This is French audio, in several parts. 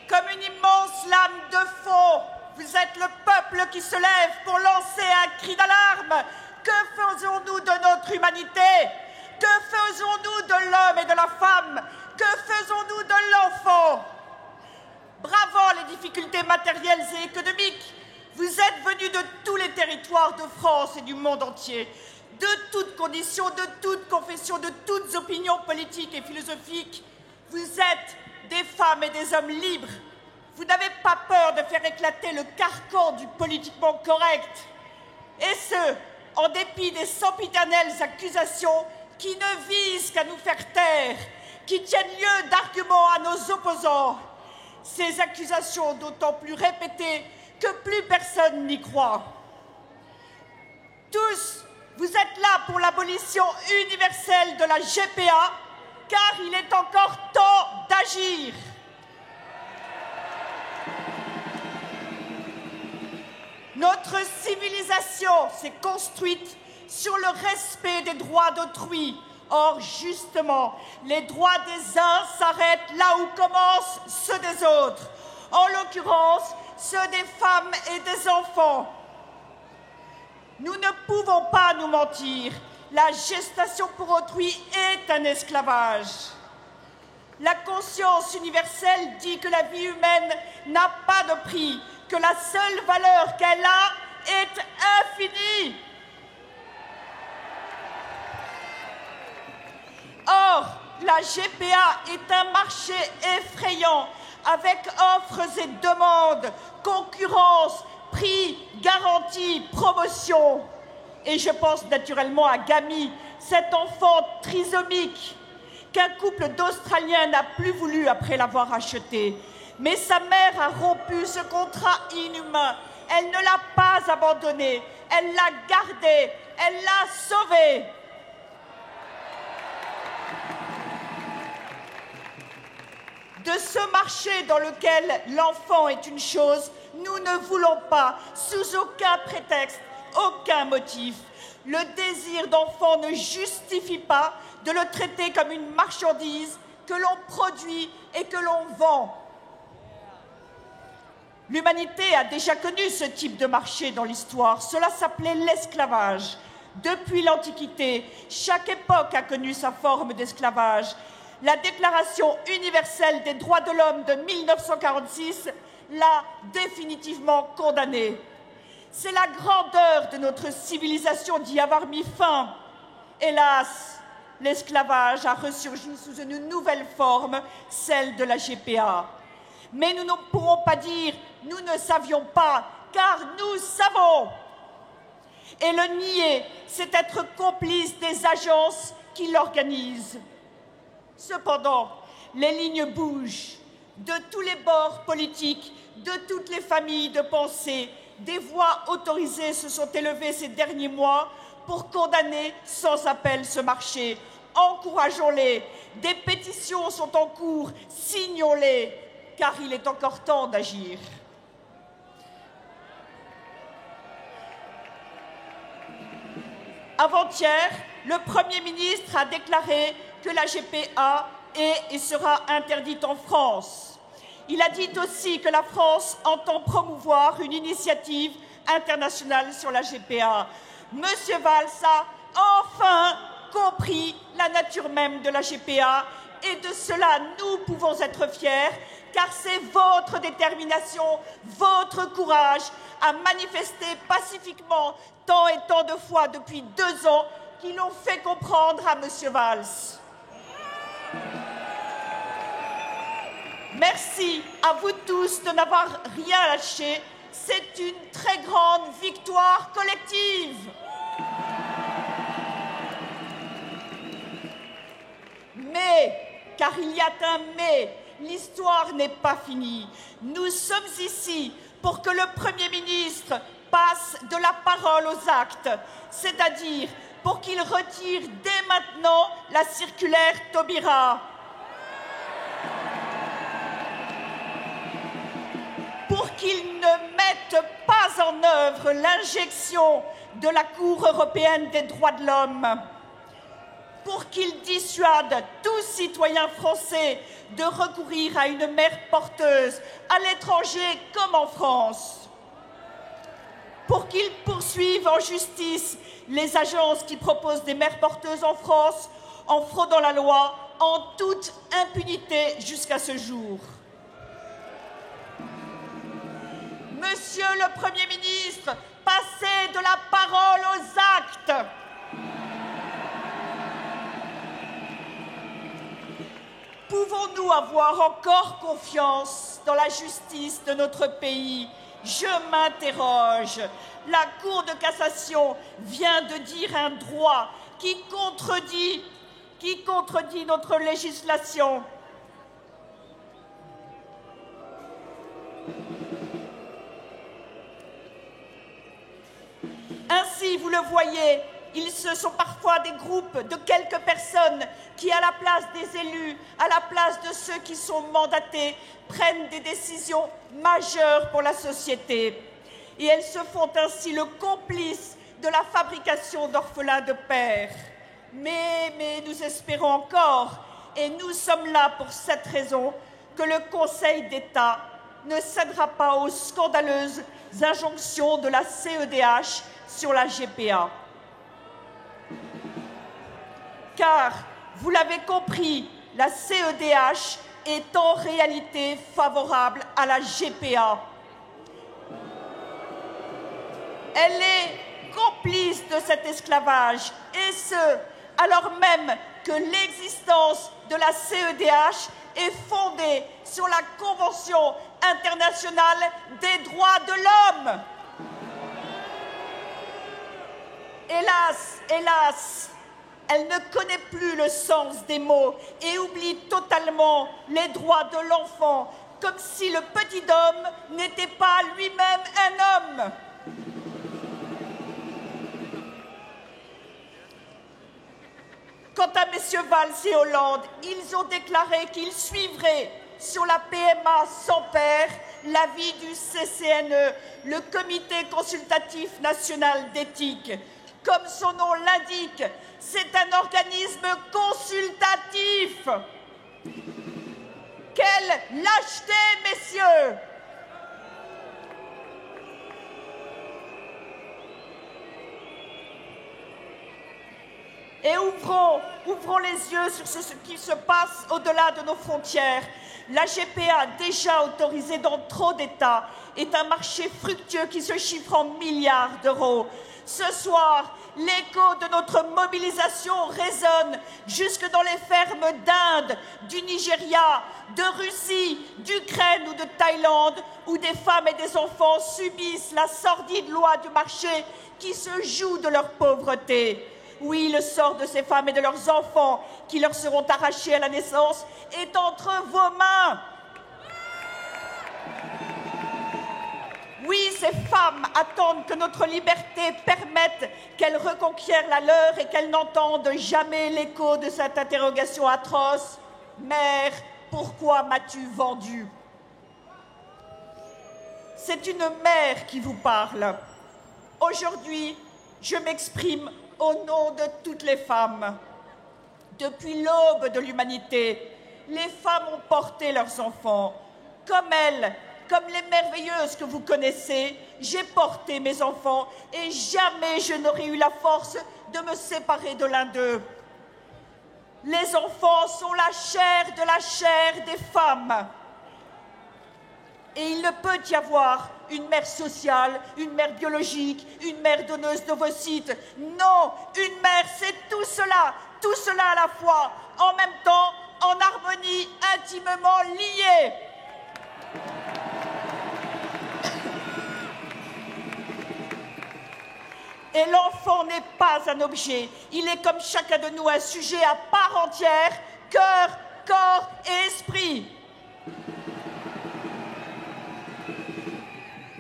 Comme une immense lame de fond, vous êtes le peuple qui se lève pour lancer un cri d'alarme. Que faisons-nous de notre humanité? Que faisons-nous de l'homme et de la femme? Que faisons-nous de l'enfant? Bravant les difficultés matérielles et économiques, vous êtes venus de tous les territoires de France et du monde entier, de toutes conditions, de toutes confessions, de toutes opinions politiques et philosophiques. Vous êtes des femmes et des hommes libres. Vous n'avez pas peur de faire éclater le carcan du politiquement correct. Et ce, en dépit des sempiternelles accusations qui ne visent qu'à nous faire taire, qui tiennent lieu d'arguments à nos opposants. Ces accusations d'autant plus répétées que plus personne n'y croit. Tous, vous êtes là pour l'abolition universelle de la GPA, car il est encore temps d'agir. Notre civilisation s'est construite sur le respect des droits d'autrui. Or, justement, les droits des uns s'arrêtent là où commencent ceux des autres, en l'occurrence ceux des femmes et des enfants. Nous ne pouvons pas nous mentir. La gestation pour autrui est un esclavage. La conscience universelle dit que la vie humaine n'a pas de prix, que la seule valeur qu'elle a est infinie. Or, la GPA est un marché effrayant, avec offres et demandes, concurrence, prix, garantie, promotion. Et je pense naturellement à Gami, cet enfant trisomique qu'un couple d'Australiens n'a plus voulu après l'avoir acheté. Mais sa mère a rompu ce contrat inhumain. Elle ne l'a pas abandonné, elle l'a gardé, elle l'a sauvé. De ce marché dans lequel l'enfant est une chose, nous ne voulons pas, sous aucun prétexte, aucun motif. Le désir d'enfant ne justifie pas de le traiter comme une marchandise que l'on produit et que l'on vend. L'humanité a déjà connu ce type de marché dans l'histoire. Cela s'appelait l'esclavage. Depuis l'Antiquité, chaque époque a connu sa forme d'esclavage. La Déclaration universelle des droits de l'homme de 1946 l'a définitivement condamné. C'est la grandeur de notre civilisation d'y avoir mis fin. Hélas, l'esclavage a ressurgi sous une nouvelle forme, celle de la GPA. Mais nous ne pourrons pas dire « nous ne savions pas », car nous savons. Et le nier, c'est être complice des agences qui l'organisent. Cependant, les lignes bougent. De tous les bords politiques, de toutes les familles de pensée, des voix autorisées se sont élevées ces derniers mois pour condamner sans appel ce marché. Encourageons-les. Des pétitions sont en cours. Signons-les, car il est encore temps d'agir. Avant-hier, le Premier ministre a déclaré que la GPA est et sera interdite en France. Il a dit aussi que la France entend promouvoir une initiative internationale sur la GPA. Monsieur Valls a enfin compris la nature même de la GPA et de cela nous pouvons être fiers car c'est votre détermination, votre courage à manifester pacifiquement tant et tant de fois depuis 2 ans qui l'ont fait comprendre à Monsieur Valls. Merci à vous tous de n'avoir rien lâché. C'est une très grande victoire collective. Mais, car il y a un mais, l'histoire n'est pas finie. Nous sommes ici pour que le Premier ministre passe de la parole aux actes, c'est-à-dire pour qu'il retire dès maintenant la circulaire Taubira. Pour qu'il ne mette pas en œuvre l'injection de la Cour européenne des droits de l'homme, pour qu'il dissuade tout citoyen français de recourir à une mère porteuse, à l'étranger comme en France, pour qu'ils poursuivent en justice les agences qui proposent des mères porteuses en France en fraudant la loi en toute impunité jusqu'à ce jour. Monsieur le Premier ministre, passez de la parole aux actes. Pouvons-nous avoir encore confiance dans la justice de notre pays? Je m'interroge. La Cour de cassation vient de dire un droit qui contredit notre législation. Ainsi, vous le voyez, ce sont parfois des groupes de quelques personnes qui, à la place des élus, à la place de ceux qui sont mandatés, prennent des décisions majeures pour la société. Et elles se font ainsi le complice de la fabrication d'orphelins de père. Mais nous espérons encore, et nous sommes là pour cette raison, que le Conseil d'État ne cédera pas aux scandaleuses injonctions de la CEDH sur la GPA. Car, vous l'avez compris, la CEDH est en réalité favorable à la GPA. Elle est complice de cet esclavage, et ce, alors même que l'existence de la CEDH est fondée sur la Convention internationale des droits de l'homme. Hélas, elle ne connaît plus le sens des mots et oublie totalement les droits de l'enfant, comme si le petit homme n'était pas lui-même un homme. Quant à messieurs Valls et Hollande, ils ont déclaré qu'ils suivraient sur la PMA sans père l'avis du CCNE, le Comité consultatif national d'éthique. Comme son nom l'indique, c'est un organisme consultatif. Quelle lâcheté, messieurs! Et ouvrons les yeux sur ce qui se passe au-delà de nos frontières. La GPA, déjà autorisée dans trop d'États, est un marché fructueux qui se chiffre en milliards d'euros. Ce soir, l'écho de notre mobilisation résonne jusque dans les fermes d'Inde, du Nigeria, de Russie, d'Ukraine ou de Thaïlande, où des femmes et des enfants subissent la sordide loi du marché qui se joue de leur pauvreté. Oui, le sort de ces femmes et de leurs enfants qui leur seront arrachés à la naissance est entre vos mains. Oui, ces femmes attendent que notre liberté permette qu'elles reconquièrent la leur et qu'elles n'entendent jamais l'écho de cette interrogation atroce. Mère, pourquoi m'as-tu vendue? C'est une mère qui vous parle. Aujourd'hui, je m'exprime au nom de toutes les femmes. Depuis l'aube de l'humanité, les femmes ont porté leurs enfants. Comme elles, comme les merveilleuses que vous connaissez, j'ai porté mes enfants et jamais je n'aurais eu la force de me séparer de l'un d'eux. Les enfants sont la chair de la chair des femmes. Et il ne peut y avoir une mère sociale, une mère biologique, une mère donneuse d'ovocytes. Non, une mère, c'est tout cela à la fois, en même temps, en harmonie, intimement liée. Et l'enfant n'est pas un objet, il est comme chacun de nous un sujet à part entière, cœur, corps et esprit.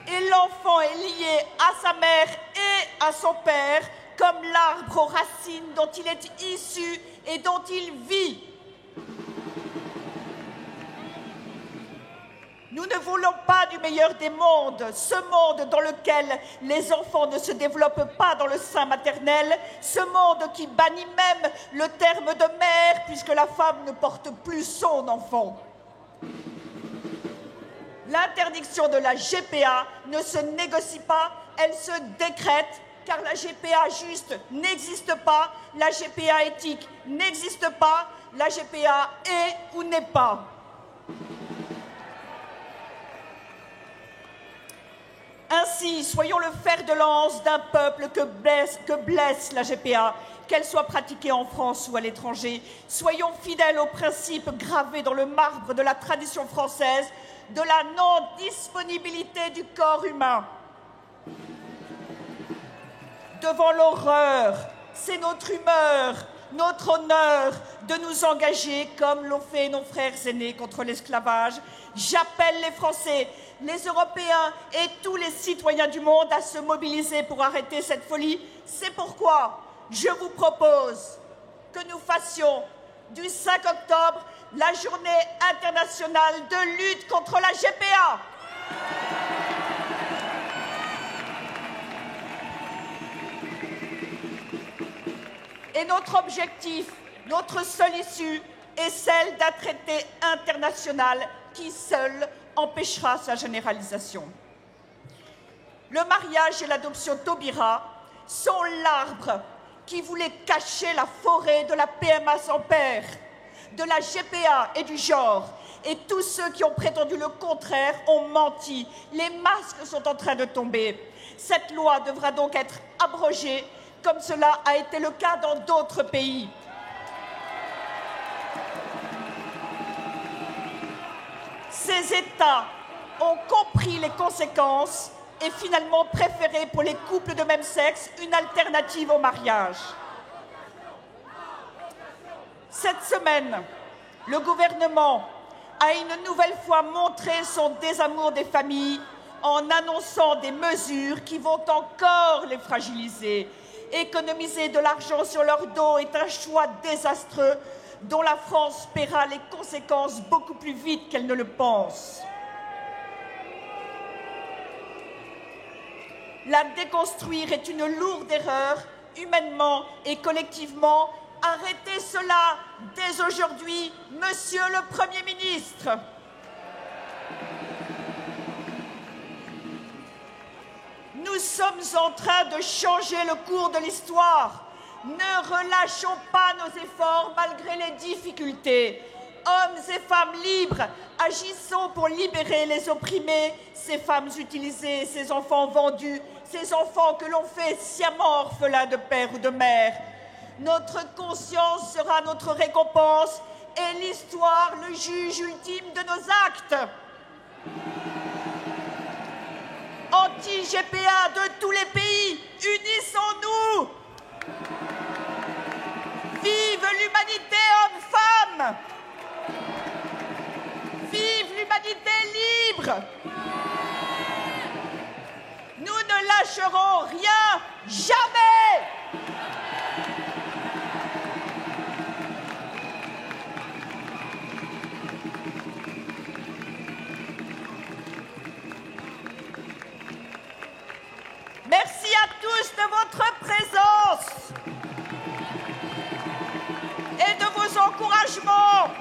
Et l'enfant est lié à sa mère et à son père, comme l'arbre aux racines dont il est issu et dont il vit. Nous ne voulons pas du meilleur des mondes, ce monde dans lequel les enfants ne se développent pas dans le sein maternel, ce monde qui bannit même le terme de mère puisque la femme ne porte plus son enfant. L'interdiction de la GPA ne se négocie pas, elle se décrète, car la GPA juste n'existe pas, la GPA éthique n'existe pas, la GPA est ou n'est pas. Ainsi, soyons le fer de lance d'un peuple que blesse la GPA, qu'elle soit pratiquée en France ou à l'étranger. Soyons fidèles aux principes gravés dans le marbre de la tradition française de la non-disponibilité du corps humain. Devant l'horreur, c'est notre humeur, notre honneur de nous engager comme l'ont fait nos frères aînés contre l'esclavage. J'appelle les Français, les Européens et tous les citoyens du monde à se mobiliser pour arrêter cette folie. C'est pourquoi je vous propose que nous fassions du 5 octobre la journée internationale de lutte contre la GPA. Et notre objectif, notre seule issue, est celle d'un traité international qui seul empêchera sa généralisation. Le mariage et l'adoption Taubira sont l'arbre qui voulait cacher la forêt de la PMA sans père, de la GPA et du genre. Et tous ceux qui ont prétendu le contraire ont menti. Les masques sont en train de tomber. Cette loi devra donc être abrogée, comme cela a été le cas dans d'autres pays. Ces États ont compris les conséquences et finalement préféré pour les couples de même sexe une alternative au mariage. Cette semaine, le gouvernement a une nouvelle fois montré son désamour des familles en annonçant des mesures qui vont encore les fragiliser. Économiser de l'argent sur leur dos est un choix désastreux dont la France paiera les conséquences beaucoup plus vite qu'elle ne le pense. La déconstruire est une lourde erreur, humainement et collectivement. Arrêtez cela dès aujourd'hui, Monsieur le Premier ministre. Nous sommes en train de changer le cours de l'histoire. Ne relâchons pas nos efforts malgré les difficultés. Hommes et femmes libres, agissons pour libérer les opprimés, ces femmes utilisées, ces enfants vendus, ces enfants que l'on fait sciemment orphelins de père ou de mère. Notre conscience sera notre récompense et l'histoire le juge ultime de nos actes. Anti-GPA de tous les pays, unissons-nous! Vive l'humanité homme-femme! Vive l'humanité libre! Nous ne lâcherons rien, jamais! Merci à tous de votre présence et de vos encouragements.